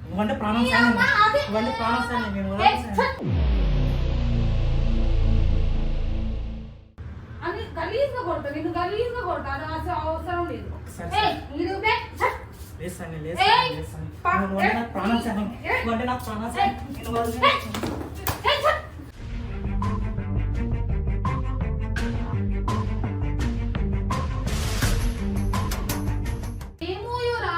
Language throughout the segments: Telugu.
నువ్వంటే ప్రాణం నువ్వంటే ప్రాణం నేను అది గలీజ్గా కొడతా నిన్ను గలీజ్గా కొడతా అది అసలు అవసరం లేదు. ఏమోయోరా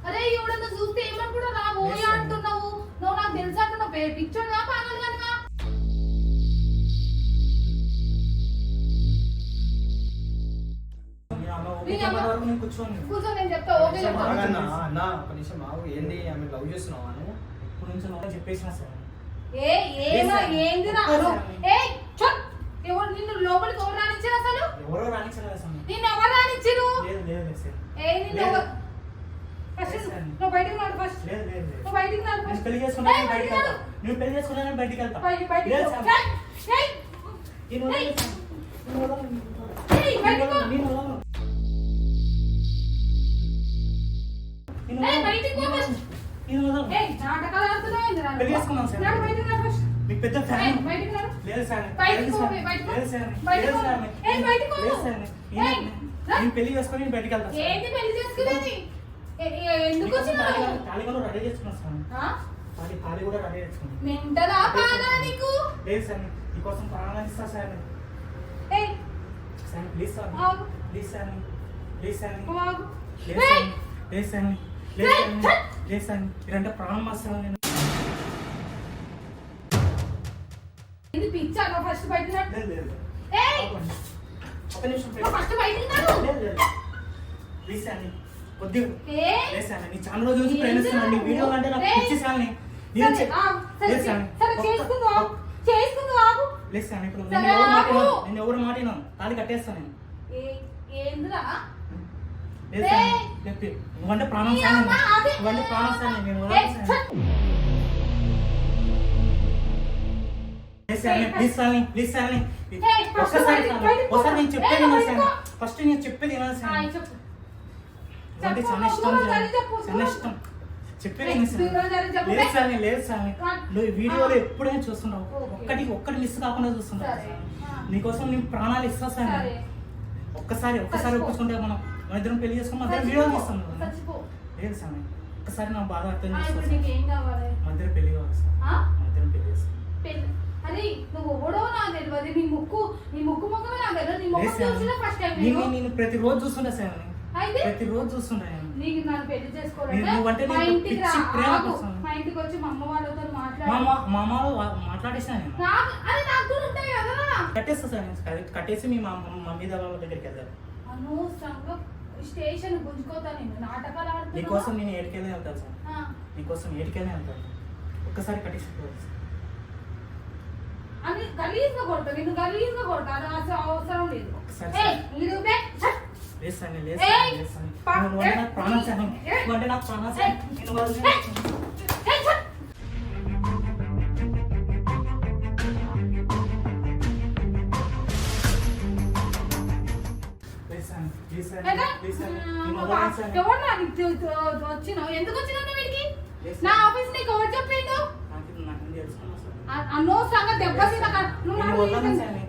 అరే ఎవడన్నా చూస్తే ఏమనుకుంటా రా ఓయా అంటున్నావు. నువ్వు నాకు తెలుసా అంటున్నావు పిచ్చోడుగా పాగలు కనుక. కూర్చో నేను చెప్తా. ఓకే అన్న ఒక నిమిషం ఆగు. ఏంది ఆమె లవ్ చేస్తున్నావా నువ్వు? ఇప్పుడు నుంచి చెప్పేసిన సార్ ఏందిరా ఎవరు నిన్ను లోపలికి ఎవరు రానిచ్చారు అసలు? ఎవరో రానిచ్చారు సార్. నిన్ను ఎవరు రానిచ్చారు? నువ్వు బయటకు నాడు ఫస్ట్. నువ్వు బయటకు నాడు ఫస్ట్. పెళ్లి చేసుకున్నాను బయటికి వెళ్తా. నువ్వు పెళ్లి చేసుకున్నాను బయటికి వెళ్తా. పెళ్లి చేసుకున్నాను సార్. మీకు పెద్ద ఫ్యాన్ లేదు సార్. నేను పెళ్లి చేసుకుని బయటికి వెళ్తాను. ఎందుకు తాళి కూడా రెడీ చేసుకున్నాను సార్. తాళి కూడా రెడీ చేసుకున్నాను. లేదు సార్ నీకోసం ప్రాణాలు ఇస్తా sir. Sir please sir please sir please sir లేదు సార్ లేదు సార్ మీరంటే ప్రాణం వస్తాను నేను. పిచ్చాను ఫస్ట్ బయట ఒక నిమిషం ఫస్ట్ బయట ప్లీజ్ సార్ కొద్దిగా లేదు సార్ నీ చాలా రోజుల నుంచి ప్రేమిస్తున్నాను. నీ వీడియో అంటే నాకు పిచ్చి సార్. లేదు సార్ ఇప్పుడు నేను ఎవరు మాటినా తాళి కట్టేస్తాను నేను. నువ్వంటే ప్రాణం నువ్వంటే ప్రాణం సార్ నేను ప్లీజ్ సార్ ప్లీజ్ సార్ ఒకసారి నేను చెప్పేది సార్. ఫస్ట్ నేను చెప్పేది సార్ అంటే చాలా ఇష్టం చాలా ఇష్టం చెప్పేది లేదు సార్. నేను లేదు సార్ నువ్వు వీడియోలో ఎప్పుడైనా చూస్తున్నావు. ఒక్కటి మిస్ కాకుండా చూస్తున్నావు. నీకోసం నేను ప్రాణాలు ఇస్తా సార్. ఒక్కసారి ఒప్పుకుంటే మనం ఇద్దరం పెళ్లి చేసుకుని మధ్య వీడియో తీస్తాం. లేదు సార్ ఒక్కసారి నా బాధ అర్థం చేసుకోవాలి. మధ్య పెళ్లి కావాలి సార్. మధ్య పెళ్లి చేస్తాం. అరే నువ్వు ఓడో నాకు తెలియదు. నీ ముక్కు ముఖమే నాకు తెలియదు. నీ ముక్కు చూసినా ఫస్ట్ టైం నేను ప్రతిరోజు చూస్తుంటా సార్. ప్రతిరోజు చూస్తుంటా. నీకు నన్ను పెళ్లి చేసుకోవాలంటే మా ఇంటికి వచ్చి మా అమ్మ వాళ్ళతో మాట్లాడేసాను. కట్టేస్తా సార్. కట్టేసి మీ మమ్మీ వాళ్ళ దగ్గరికి వెళ్తాను. అనవసరంగా స్టేషన్ గుంజుకోతా. నేను నాటకాలు ఆడుతున్నా. నీకోసం నేను ఏడికెళ్ళే వెళ్తాను సార్. నీకోసం ఏడికెళ్ళే వెళ్తాను. ఒక్కసారి కట్టేసి అని గలీజ్గా కొడతా నిన్ను గలీజ్గా కొడతా అది అసలు అవసరం లేదు. లేదు సార్ లేదు నాకు ప్రాణం సార్. నువ్వంటే నాకు ప్రాణం సార్. వచ్చినావు ఎందుకు వచ్చినావు వీడికి? నా ఆఫీస్ నీకు ఎవరు చెప్పిండు? అనవసరంగా దెబ్బ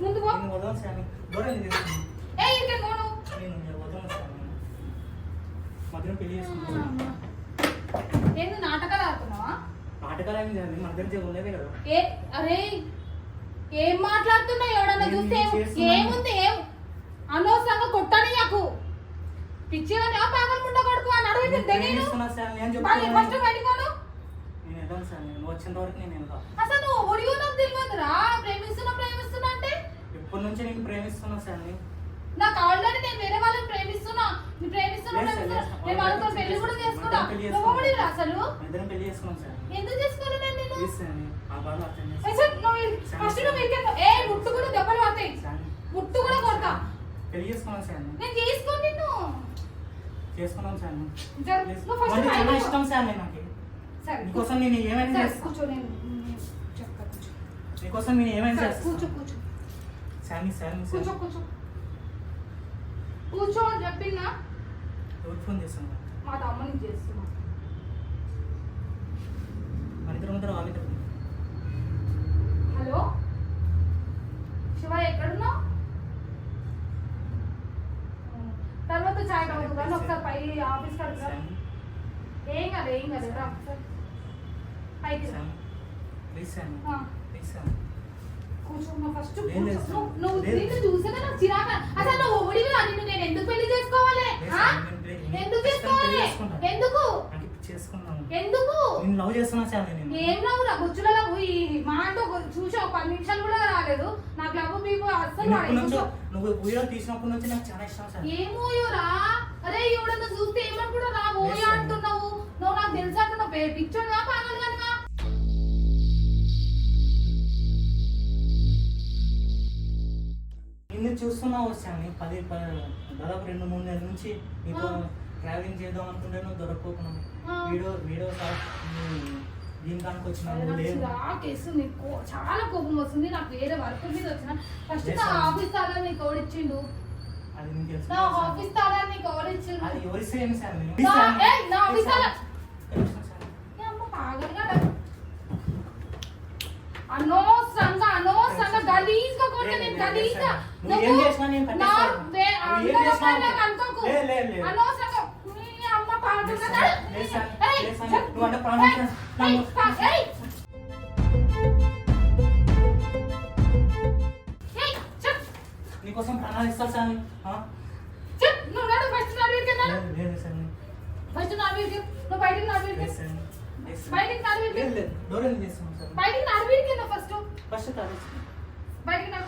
ముందు ఏంది నాటకాలు ఆడుతున్నావా? అరే ఏం మాట్లాడుతున్నావు? ఎవడన్నా చూస్తే ఏముంది? అనవసరంగా కొట్టాని నాకు పిచ్చివని పాగలు ముండ కొడుకు అని అడుగుతుంది. ఫస్ట్ బయటకోను అసలు నువ్వు ఒడియో నాకు తెలియదురా. ప్రేమిస్తున్నా అంటే ఎప్పటి నుంచి నేను ప్రేమిస్తున్నా సార్. నాకు ఆల్రెడీ నేను వేరే వాళ్ళని ప్రేమిస్తున్నా. నేను వాళ్ళతో పెళ్లి కూడా చేసుకున్నా. నువ్వు అసలు పెళ్లి చేసుకున్నాం సార్. ఎందుకు చేసుకోవాలి? నేను ఫస్ట్ ముట్టు కూడా దెబ్బలు పడతాయి. ముట్టు కూడా కొడతా. పెళ్లి చేసుకున్నాం సార్. నేను చేసుకోండి నిన్ను చేసుకున్నాం సార్. చాలా ఇష్టం సార్. నాకు నీకోసం నేను ఏమైనా చేస్తాను. నీకోసం నేను ఏమైనా చేస్తాను. శాలిని శాలిని కూర్చో కూర్చో కూర్చో అని చెప్పిందా? ఎవరికి ఫోన్ చేస్తాను? మా తమ్మునికి చేస్తున్నా. మన ఇద్దరు ఉంటారు వాళ్ళిద్దరు. హలో శివ ఎక్కడున్నావు? తర్వాత చాయ్ తాగుతూ కానీ ఒకసారి పై ఆఫీస్ కడుగుతా. ఏం కాదు రా ఒకసారి పైకి రా. ప్లీజ్ శాలిని ఆ. ప్లీజ్ శాలిని. కూర్చోమ్మా ఫస్ట్ లేదు, లేదు, కూర్చో. నువ్వు లేదు. నిన్ను చూసాక నాకు చిరాక. అసలు నువ్వు ఒడిగా నిన్ను నేను ఎందుకు పెళ్లి చేసుకోవాలి? లేదు ఆ? శాలిని, నేను ఎందుకు ఖచ్చితంగా చేసుకోవాలి? పెళ్లి చేసుకుంటాను. ఎందుకు నాకు ఇప్పుడు చేసుకున్నాను. ఎందుకు నేను లవ్ చేస్తున్నా శాలిని నేను. ఏం నవ్వురా బొచ్చులలో పోయి మా అంటే చూసి ఒక 10 నిమిషాలు కూడా రాలేదు. నాకు లవ్ మీకు అస్సలు నేను వాడు ఎప్పటి నుంచో ఎందుకు- నువ్వు వీడియో తీసినప్పటి నుంచి నాకు చాలా ఇష్టం శాలిని. ఏమోయోరా అరే ఎవడన్నా చూస్తే ఏమనుకుంటా రా ఓయా అంటున్నావు. నువ్వు నాకు తెలుసు అంటున్నావు పిచ్చోడుగా పాగలు కనుక. నిన్ను చూస్తున్నావు శాలిని దాదాపు 2-3 నెలల నుంచి నీతో ఆ. ట్రావెలింగ్ చేద్దాం అనుకుంటే నువ్వు దొరకకపోతున్నావు. ఆ. వీడియో దీనికానికి వచ్చిన అరే నువ్వు నాకు లేవు. చిరాకేస్తుంది. చాలా కోపం వస్తుంది. నాకు వేరే వర్క్ మీద వచ్చిన ఫస్ట్ నా Yes, ఆఫీస్ తాళాలు నీకు ఎవరిచ్చిండు? అది నీకు తెలుసు నా కదా శాలిని. ఆఫీస్ తాళాలు నీకు ఎవరిచ్చిండు? అది ఎవరిస్తే ఏం శాలిని? నా ఆఫీస్ తాళాలు తెలుసా శాలిని? ఏ అమ్మ పాగలుగా అనవసరంగా గలీజ్గా కొట్టే నేను గలీజ్గా. నువ్వు ఏం చేసినా నేను కట్టేస్తాను. నువ్వు ఏం చేసినా అనుకోకు. లేదు, లేదు, లేదు. అనవసరంగా నీ అమ్మ పాగలుగా లేదు శాలిని, లేదు శాలిని. నువ్వు అంటే ప్రాణం నన్ను- నీకోసం ప్రాణాలు ఇస్తాను శాలిని. ఆ? లేదు, లేదు శాలిని. నువ్వు బయటికి నడిపి లేదు శాలిని. లేదు శాలిని. బయటికి నడిపి లేదు, లేదు. డోర్ ఎందుకు తీస్తున్నావు శాలిని? బయటికి నడిపి ఫస్ట్ ఫస్ట్ కాదు. బయటికి నడు.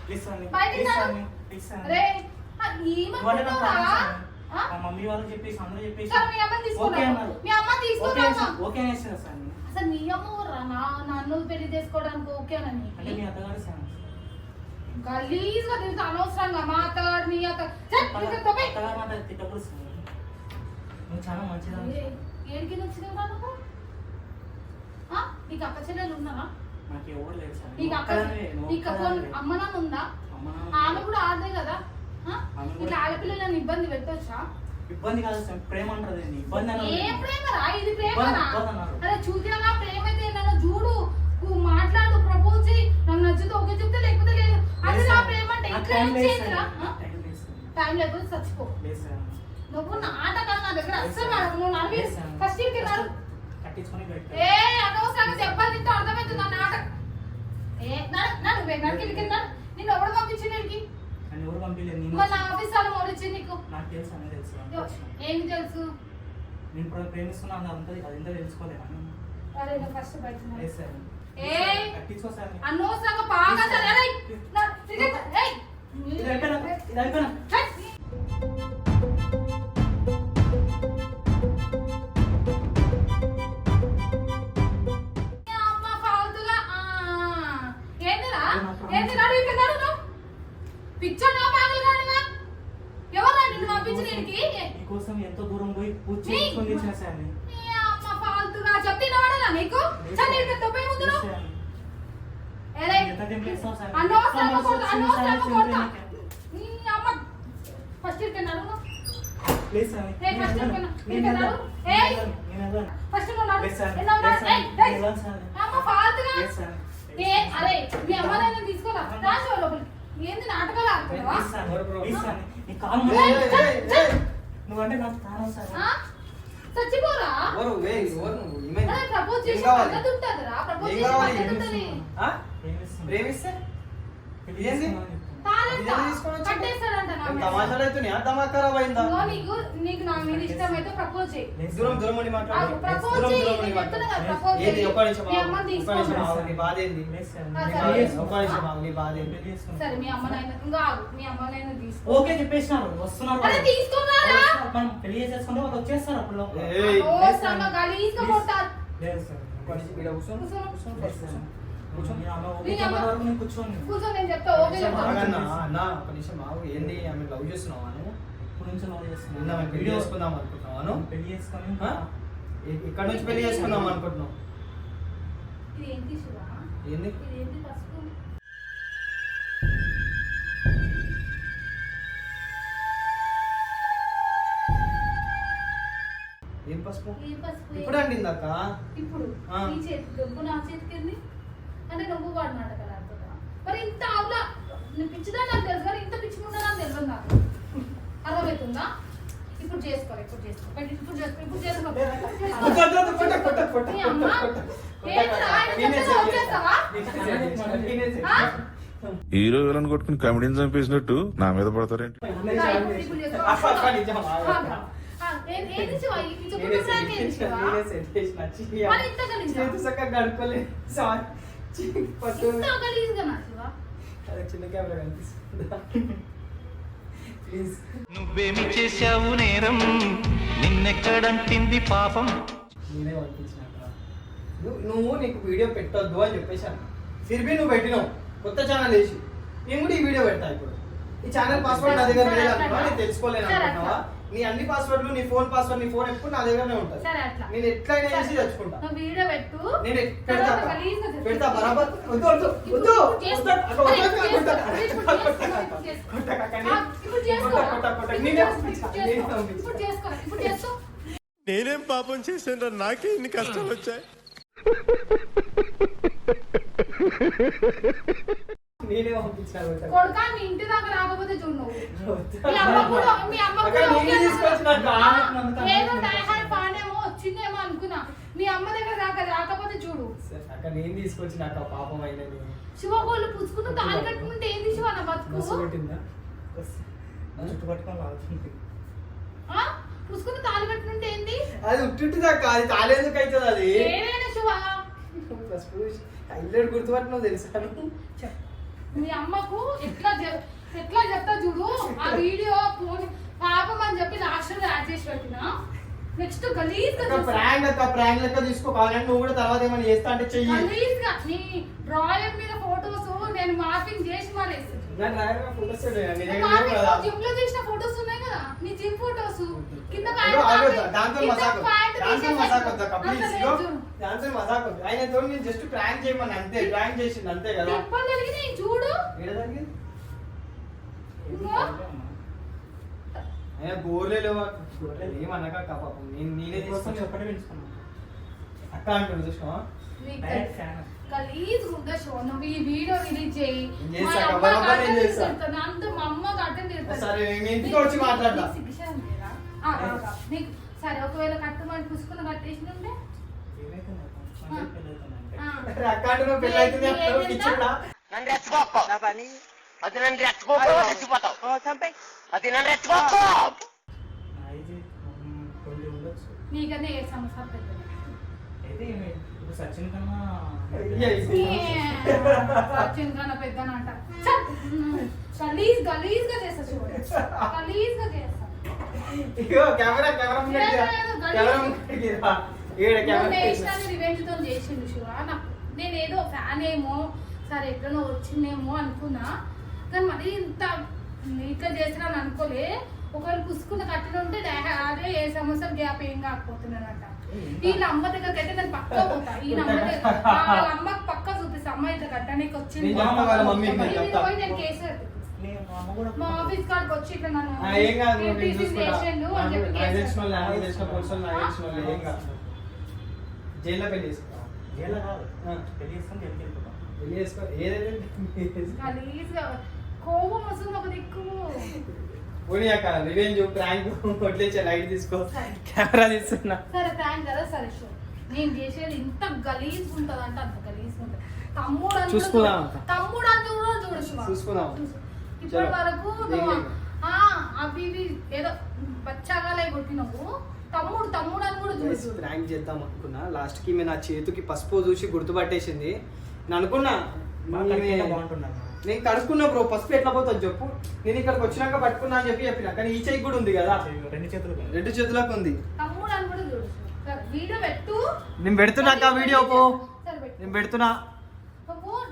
ప్లీజ్ శాలిని. బయటికి ప్లీజ్ నడు. శాలిని. ప్లీజ్ శాలిని. రే నువ్వు అంటే నాకు ప్రాణం ఏమనుకుంటున్నావా? శాలిని. ఆ? మా మమ్మీ వాళ్ళు చెప్పేసి అందరూ చెప్పేసి సరే, మీ అమ్మని తీసుకురా. ఓకే అన్నారు. మీ అమ్మని ఓకే తీసుకురా. అనేసి- ఓకే అనేసిన శాలిని. అసలు నీ అమ్మ ఊర్రా? నన్ను పెళ్లి చేసుకోవడానికి ఓకేనని అంటే మీ అత్తగారు శాలిని. గలీజ్గా తెలుసు అనవసరంగా మా అత్తగారు నీ అత్త అత్తగారు మాట తిట్టకూడదు శాలిని. నువ్వు చాలా మంచిదాన్ని. ఏడికి వచ్చినావురా నువ్వు? ఆ? నీకు అక్క చెల్లెలు ఉన్నారా? నాకు ఎవరు లేదు శాలిని. నీకు నువ్వు అక్క ఒక్కదానివే, నువ్వు నీకు అక్క ఒక్కదానివే. అమ్మ నాన్న ఉందా? అమ్మ నాన్న ఆమె కూడా ఆడదే కదా? ఆ? ఆమె కూడా- ఇట్లా ఆడపిల్లలను ఇబ్బంది పెట్టొచ్చా? ఇబ్బంది కాదు శాలిని. ప్రేమ అంటారు ఇబ్బంది అని ఏ ప్రేమరా ఇది? ప్రేమరా? ఇబ్బంది అన్నారు. అరే చూద్దామా ప్రేమ అయితే నన్ను చూడు మాట్లాడు ప్రపోజ్ చేయి. నాకు నచ్చితే ఓకే చెప్తే లేకపోతే లేదు. అది నా ప్రేమ అంటే నాకు ఇట్లా టైం ఏం లేదు చేయదురా? శాలిని. టైం లేదు శాలిని. టైం లేకపోతే చచ్చిపో. లేదు శాలిని. నువ్వు నాటకాలు నా దగ్గర అస్సలు నడవు. నువ్వు నడివి లేదు శాలిని. ఫస్ట్ ఇంటికి నడు. కట్టించుకొని పెట్టు. ఏ అనవసరంగా దెబ్బలు తింటే అర్థమవుతుంది నా నాటకం. ఏ నడు ఇంటికి నడు. నిన్ను ఎవడు పంపించింది ఇంటికి? నన్ను ఎవరు పంపించలేదు. నేను మన ఆఫీస్ వాళ్ళు మోడిచ్చింది నీకు. నాకు తెలుసు అన్నీ తెలుసు. ఏం తెలుసు? నేను ఇప్పుడు ప్రేమిస్తున్నాను అదంతా తెలుసుకోలేదు. అరే నువ్వు ఫస్ట్ బయట నడు. లేదు శాలిని. ఏ కట్టించుకో శాలిని. అనవసరంగా బాగా చదివారా? ఇది అయిపోయినా అమ్మ ఫాల్తుగా ఏంటిరా ఏంటిరా ఇక్కడ నడు నువ్వు పిచ్చోడా పాగలుగాడివా? ఎవరా నిన్ను పంపించిన ఇంటికి? నీకోసం ఎంతో దూరం పోయి పూజ చేసుకొని ఇచ్చిన శాలిని. నీ అమ్మ ఫాల్తుగా చెప్తే నడవడా నీకు? చల్ ఇక్కడ తొప్పే ముందు లేదు నువ్వు. శాలిని. ఏరే ఎంత తెంపేస్తావు శాలిని? అనవసరంగా ఎంత కొడతా, మనసు అనవసరంగా వచ్చింది కొడతా. శాలిని? నీ అమ్మ ఫస్ట్ ఇక్కడ నడు నువ్వు. లేదు శాలిని. ఏ, ఫస్ట్ నేను ఇక్కడ నేను నడు. ఏయ్. నేను వెళ్ళను. ఫస్ట్ నువ్వు నడు. లేదు శాలిని. ఏ, నడు, లేదు నడు. ఏయ్, శాలిని. ఏయ్. నేను వెళ్ళను శాలిని. అమ్మ ఫాల్తుగా లేదు శాలిని. ఏ అరే మీ అమ్మాయిని తీసుకోరా రాసి లోపలికి. ఏంది నాటకాలు ఆడుతున్నావా? లేదు శాలిని. లేదు శాలిని. నీ కాలు ఏయ్, మొక్కు. చల్, చల్. నువ్వంటే నాకు ప్రాణం శాలిని. ఆ? చచ్చిపోరా? ఎవరు నువ్వు ఏమైంది? అరే ప్రపోజ్ ఏం చేసి కావాలి? పద్ధతి ఉంటుందిరా. ప్రపోజ్ ఏం చేసి కావాలి? పద్ధతి ఉంటుంది. ఆ? ప్రేమిస్తున్నా. ప్రేమిస్తే పెళ్లి ఏంది? చేసుకున్నాను చెప్తున్నా. తాళంట. ఇదేం తీసుకొని వచ్చావు? కట్టేస్తాడంట నా మీద. తమాషాలు అవుతున్నాయా? దమా ఖరాబ్ అయిందా? ఇదిగో నీకు నా మీద ఇష్టం అయితే ప్రపోజ్ చేయి. లేదు దూరం శాలిని. దూరం ఉండి మాట్లాడు. ప్రపోజ్ దూరం చేయి. దూరం ఉండి నేను చెప్తున్నా మాట్లాడు. కదా, ప్రపోజ్ ఏంది? చేయి. ఒక్క నిమిషం మీ ఆగు. అమ్మని ఒక్క నిమిషం తీసుకో. ఆగు. నీ బాధ ఏంది? లేదు శాలిని. ఆ, నేను సరే. పెళ్లి చేసుకున్నా. ఒక్క నిమిషం ఆగు. నీ బాధ ఏంది? పెళ్లి చేసుకున్నా. సరే మీ అమ్మనైనా ఇంకా ఆగు. మీ అమ్మనైనా తీసుకో. ఓకే చెప్పేసినారు వస్తున్నారు అరే వాళ్ళు. తీసుకున్నారా? మనం పెళ్లి చేసేసుకుంటే వాళ్ళు వచ్చేస్తారు అప్పుడు లోపల. ఏయ్. అనవసరంగా గలీజ్గా కొడతారు. లేదు సార్. ఒక్క నిమిషం ఈడ కూర్చో. కూర్చో. లేదు సార్. కూర్చో. మీ అమ్మ ఓకే మీ అమ్మ- చెప్పే వరకు నేను కూర్చోను. కూర్చో నేను చెప్తా ఓకే చెప్తా. ఆగన్నా, అన్న ఒక్క నిమిషం ఆగు. ఏంది ఆమె లవ్ చేస్తున్నావా నువ్వు? ఇప్పుడు నుంచి లవ్ నిన్న చేస్తున్నాను. ఆమె పెళ్లి చేసుకుందాం అనుకుంటున్నావా నువ్వు? పెళ్లి చేసుకొని ఆ? ఇక్కడ నుంచి పెళ్లి చేసుకుందాం అనుకుంటున్నావు? ఇది ఏంటి శివ? ఏంది? ఇది ఏంటి పసుపు? ఏందక్క? ఇప్పుడు నీ చేతికి దొంగ నా చేతికి ఏంది అంటే నువ్వు వాడు నాటకాలు ఆడుతున్నా మరి ఇంత ఆవులా పిచ్చిదా నాకు తెలుసు కానీ ఇంత పిచ్చి ఉందా నాకు తెలియదు నాకు అర్థమవుతుందా ఇప్పుడు చేసుకోవాలి ఇప్పుడు చేసుకో హీరో విలన్ కొట్టుకుని కమెడీని చంపేసినట్టు నా మీద పడతారేంటి? చిన్న కెమెరా కనిపిస్తుందా? నువ్వేమి చేశావు నేరం, నిన్నెక్కడంటింది పాపం. నేనే పంపించినాక నువ్వు నీకు వీడియో పెట్టొద్దు అని చెప్పేశాను. ఫిర్బీ నువ్వు పెట్టినావు కొత్త ఛానల్ వేసి. నేను కూడా ఈ వీడియో పెడతా. ఇప్పుడు ఈ ఛానల్ పాస్వర్డ్ నా దగ్గర లేదనుకున్నా, నేను తెలుసుకోలేను అనుకుంటున్నావా? నీ అన్ని పాస్వర్డ్లు, నీ ఫోన్ పాస్వర్డ్, నీ ఫోన్ ఎప్పుడు నా దగ్గరనే ఉంటుంది. నేను ఎట్లయినా చేసి తెచ్చుకుంటా. నేను పెడతా బరాబర్. నేనేం పాపం చేశాను, నాకే ఇన్ని కష్టాలు వచ్చాయి. నేనే పంపించాను. కొడుకా మీ ఇంటి దాకా రాకపోతే చూడు నువ్వు. మీ అమ్మ కూడా ఏదో డైహార్డ్ పాడేమో వచ్చిందేమో అనుకున్నా. మీ అమ్మ దగ్గర రాకపోతే చూడు. అక్కడ నేను తీసుకొచ్చినాక పాపం అయినది. శివగోళ్ళు పుచ్చుకున్న తాళి కట్టుకుంటే ఏంది శివ నా బతుకు? పుచ్చుకున్న తాళి కట్టుకుంటే ఏంది? అది ఉట్టుంటుందాక, అది తాళేందుకు అవుతుంది? అది ఏదైనా శివ హైలైట్ గుర్తుపట్టినావు తెలుసా? మీ అమ్మకు ఎట్లా చెప్తా చూడు. ఆ వీడియో పాపం అని చెప్పి లాస్ట్ యాడ్ చేసి పెట్టినా. నెక్స్ట్ గలీజ్ ప్రాంక్ లెక్క తీసుకోవాలంటే నువ్వు కూడా తర్వాత ఏమైనా చేస్తా అంటే చెయ్యి. గలీజ్ గా నీ డ్రాయింగ్ మీద ఫోటోస్ నేను మార్పింగ్ చేసి మారేసి జిమ్ లో తీసిన ఫోటోస్ ఉన్నాయి కదా, నీ జిమ్ ఫోటోస్ కింద ఆయనతో నేను జస్ట్ ప్రాంక్ చేయమని అంతే. ప్రాంక్ చేసింది అంతే కదా. చూడు గోర్లేవు ఏమనక పాపం. నేనే అక్క అంటాడు చూసినావా? గలీజ్ ఉందా షో. నువ్వు ఈ వీడియో రిలీజ్ చేయి. అంత మా అమ్మ అటెండ్ సరే ఒకవేళ కట్టమని పుసుకుని కట్టేసి ఉంటే నీకన్నా ఏ సమస్య సచిన్ కన్నా పెద్ద అంట. గలీజ్ గా చేస్తా చూడు. గలీజ్ గా చేస్తా. రివెంజ్ తో చేసిండు శివ. నేను ఏదో ఫ్యాన్ ఏమో సరే ఎట్లనో వచ్చిందేమో అనుకున్నా, కానీ మరి ఇంత ఇట్లా చేసినాను అనుకోలే. ఒకవేళ పుసుకున్న కట్టిన ఉంటే అదే ఏ సంవత్సరం గ్యాప్ ఏం కాకపోతున్నానంట. వీళ్ళ అమ్మ దగ్గరికి అయితే నేను పక్కా పోతా. ఈ వాళ్ళ అమ్మకి పక్కా చూపిస్తా. అమ్మ ఇట్లా కట్టడానికి వచ్చింది నేను కేసు మా ఆఫీస్ కాడికి వచ్చి ఇట్లా నన్ను చేసిండు అని చెప్పి జైల్లో పెళ్లి చేసుకో. కోపం వస్తుంది ఒక దిక్కు. రివెంజ్ ప్రాంక్ వదిలేసే లైట్ తీసుకో. కెమెరా తీస్తున్నా. సరే ప్రాంక్ కదా, సరే షో. నేను చేసేది ఇంత గలీజ్ ఉంటది అంటే అంత గలీజ్ ఉంటది. తమ్ముడు అని చూడు చూసుకుందాం. ఇప్పటి వరకు నువ్వు అవి ఏదో బచ్చాగాలే కొట్టినవు. తమ్ముడు అని కూడా చూసి ప్రాంక్ చేద్దాం అనుకున్నా. లాస్ట్ కి నా చేతికి పసుపు చూసి గుర్తుపట్టేసింది. నేను అనుకున్నా నేను కడుక్కున్నా బ్రో, పసుపు ఎట్లా పోతుంది చెప్పు. నేను ఇక్కడికి వచ్చినాక పట్టుకున్నా అని చెప్పిన, కానీ ఈ చెయ్యి కూడా ఉంది కదా, రెండు చేతులకు ఉంది. నేను పెడుతున్నా వీడియో నేను పెడుతున్నా.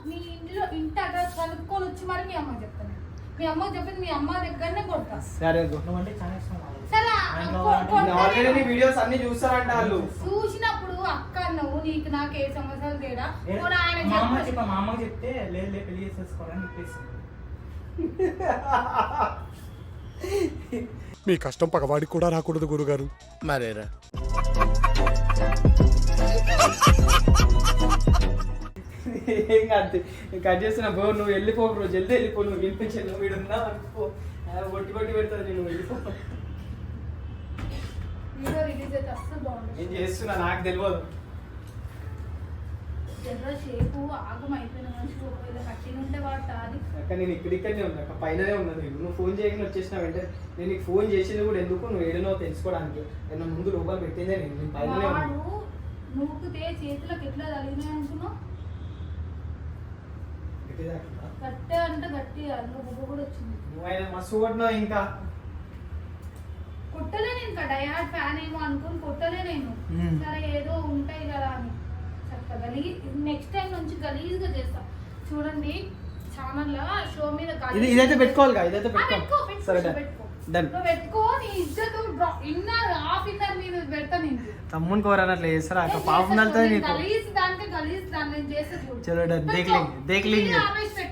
నీ ఇంట్లో ఇంటి అడ్రస్ కనుక్కొని వచ్చి మరి మీ అమ్మ చెప్తాను. మీ అమ్మ చెప్పింది మీ అమ్మ దగ్గరనే కొడతా. సరే వీడియోస్ అన్ని చూస్తారంట వాళ్ళు. చూసినప్పుడు అక్క నువ్వు నీకు నాకు ఏ సంవత్సరాలు తేడా మా అమ్మ చెప్తే లేదు పెళ్లి చేసేసుకోవాలని చెప్పేసి. మీ కష్టం పగవాడికి కూడా రాకూడదు గురుగారు. మరేరా ఏం కాదు, నేను కట్ చేస్తున్నా బ్రో. నువ్వు వెళ్ళిపో బ్రో, జల్దీ వెళ్ళిపో. నువ్వు వినిపించే నువ్వు వీడు ఉన్నావు అనుకో, కొట్టి కొట్టి పెడతాను. నువ్వు వెళ్ళిపో. వీడియో రిలీజ్ అయితే అస్సలు బాగుంటుంది. ఏం చేస్తున్నా నాకు తెలియదు. జనరల్ షేపు ఆగం అయిపోయిన మనిషి ఒకవేళ కట్టిన ఉంటే వాడు అది అక్క నేను ఇక్కడిక్కడనే ఉన్నా అక్క, పైననే ఉన్నది. నువ్వు ఫోన్ చేయకుండా వచ్చేసిన వెంటనే నేను నీకు ఫోన్ చేసింది కూడా ఎందుకు, నువ్వు ఏడునో తెలుసుకోవడానికి. నేను ముందు రూపాయలు పెట్టిందే నేను పైననే ఉన్నా. వాడు నూకుతే చేతులకు ఎట్లా తగిలినాయి అనుకున్నావు? గట్టే అంటే గట్టి అందులో బుబ్బ కూడా వచ్చింది. నువ్వు ఆయన మస్తు కొట్టినావు. ఇంకా కొట్టలేను, ఇంకా డయాడ్ ఫ్యాన్ ఏమో అనుకుని కొట్టలే నేను. సరే ఏదో ఉంటాయి కదా అని చక్కగా నెక్స్ట్ టైం నుంచి గలీజ్గా చేస్తా. చూడండి ఛానల్ లో షో మీద ఇదైతే పెట్టుకోవాలి, ఇదైతే పెట్టుకో. సరే పెట్టుకో డన్. నువ్వు పెట్టుకో. నీ ఇజ్జత్ ఇన్నర్ హాఫ్ ఇన్నర్ మీద పెడతా నేను. తమ్ముని కోరని అట్లా చేస్తారా అక్క? పాపం వెళ్తుంది నీకు. గలీజ్ దానికి గలీజ్ దాన్ని నేను చేస్తే చూడు. చలో డన్. దేఖ్ లేంగే ఆపేసి పెట్టు.